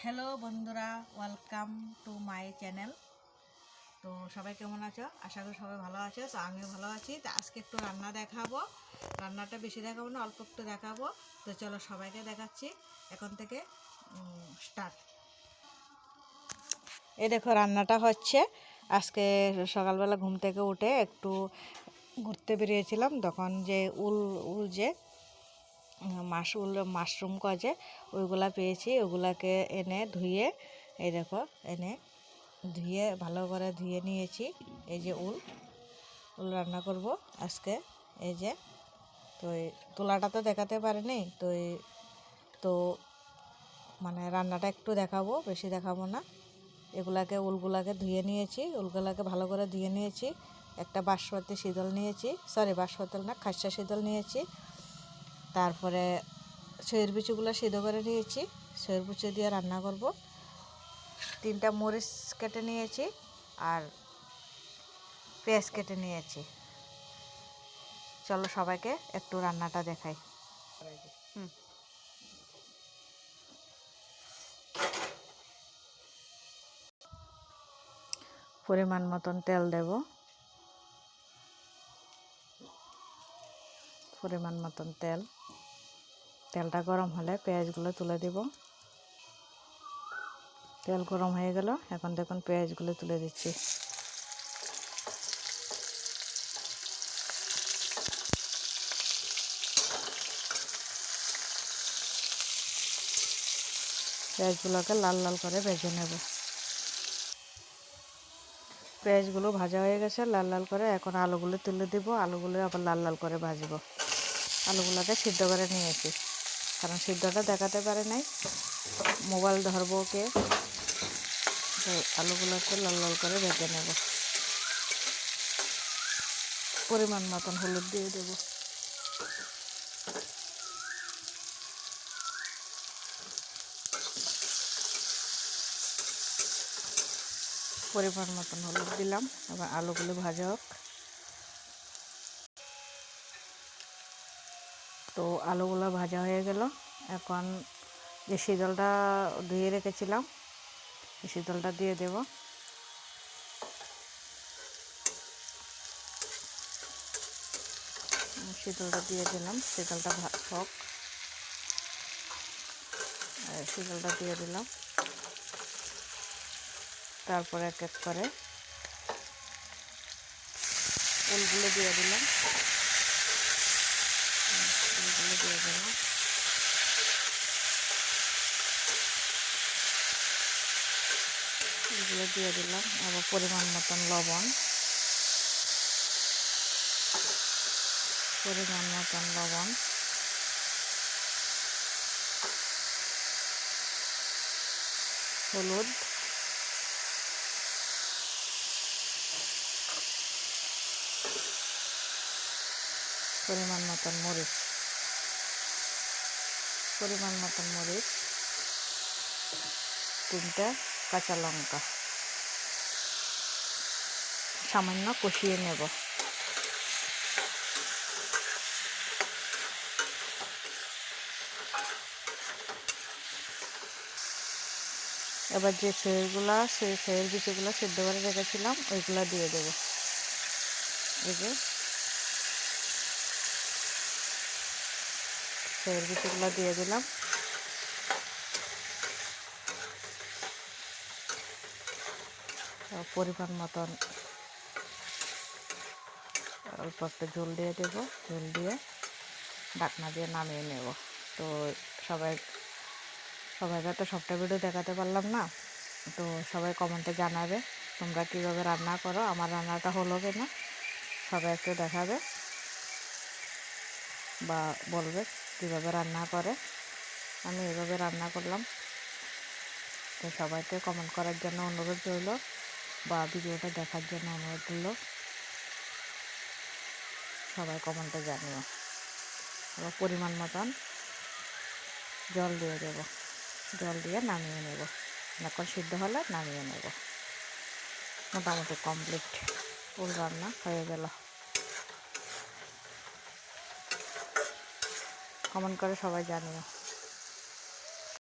Hello বন্ধুরা, welcome to my channel. তো সবাই কেমন আছো? আশা করি সবাই ভালো আছো। তো আমিও ভালো আছি। তো আজকে একটু রান্না দেখাবো। রান্নাটা বেশি দেখাবো না, অল্প একটু দেখাবো। তো চলো সবাইকে দেখাচ্ছি এখন থেকে স্টার্ট। এই দেখো রান্নাটা হচ্ছে। আজকে সকালবেলা ঘুম থেকে উঠে একটু ঘুরতে বেরিয়েছিলাম, তখন যে উল উল যে মাশরুম কজে ওইগুলা পেয়েছি। ওগুলাকে এনে ধুয়ে, এই দেখো এনে ধুয়ে ভালো করে ধুয়ে নিয়েছি। এই যে উল রান্না করব আজকে। এই যে তো এই তোলাটা তো দেখাতে পারিনি, তো মানে রান্নাটা একটু দেখাবো, বেশি দেখাবো না। উলগুলাকে ধুয়ে নিয়েছি, উলগুলাকে ভালো করে ধুয়ে নিয়েছি। একটা বাসমতি শীতল নিয়েছি, বাসমতি না, খাসা শীতল নিয়েছি। তারপরে সয়ের বিচিগুলো সিদ্ধ করে নিয়েছি, সয়ের বিচি দিয়ে রান্না করব। 3টা মরিচ কেটে নিয়েছি আর পেঁয়াজ কেটে নিয়েছি। চলো সবাইকে একটু রান্নাটা দেখাই। পরিমাণ মতন তেল দেব, পরিমাণ মতন তেলটা গরম হলে পেঁয়াজগুলো তুলে দিব। তেল গরম হয়ে গেল, এখন দেখুন পেঁয়াজগুলো তুলে দিচ্ছি। পেঁয়াজগুলোকে লাল লাল করে ভেজে নেব। পেঁয়াজগুলো ভাজা হয়ে গেছে লাল লাল করে। এখন আলুগুলো তুলে দিব, আলুগুলো আবার লাল লাল করে ভাজবো। আলুগুলোকে সিদ্ধ করে নিয়েছি, কারণ সিদ্ধটা দেখাতে পারে নাই, মোবাইল ধরবো কে। আলুগুলোকে লাল লাল করে ভেজে নেব। পরিমাণ মতন হলুদ দিয়ে দেব। পরিমাণ মতন হলুদ দিলাম। এবার আলুগুলো ভাজা হোক। তো আলুগুলো ভাজা হয়ে গেল। এখন যে শীতলটা ধুয়ে রেখেছিলাম, শীতলটা দিয়ে দেব। শীতলটা দিয়ে দিলাম, শীতলটা হোক। শীতলটা দিয়ে দিলাম। তারপরে এক এক করে উলগুলো দিয়ে দিলাম। উলগুলো দিয়ে দিলাম। উলগুলো দিয়ে দিলাম। আবার পরিমাণ মতন লবণ, পরিমাণ মতন লবণ, হলুদ, পরিমাণ মতন মরিচ, পরিমাণ মতন মরিচ, 3টা কাঁচা লঙ্কা সামান্য কষিয়ে নেব। এবার যে সয়ের বিচিগুলো সেদ্ধ করে রেখেছিলাম ওইগুলো দিয়ে দেব। এই যে সয়ের বিচিগুলো দিয়ে দিলাম। পরিমাণ মতন অল্প একটা ঝোল দিয়ে দেব। ঝোল দিয়ে ঢাকনা দিয়ে নামিয়ে নেব। তো সবাইকে তো সবটা ভিডিও দেখাতে পারলাম না। তো সবাই কমেন্টে জানাবে তোমরা কীভাবে রান্না করো, আমার রান্নাটা হলো কি না। সবাই একটু দেখাবে বা বলবে কীভাবে রান্না করে। আমি এভাবে রান্না করলাম। তো সবাইকে কমেন্ট করার জন্য অনুরোধ রইল, বা ভিডিওটা দেখার জন্য অনুরোধ রইল। সবাই কমেন্টে জানিও। আবার পরিমাণ মতন জল দিয়ে দেব। জল দিয়ে নামিয়ে নেব। এখন সিদ্ধ হলে নামিয়ে নেব। মোটামুটি কমপ্লিট, ফুল রান্না হয়ে গেল। কমেন্ট করে সবাই জানিও।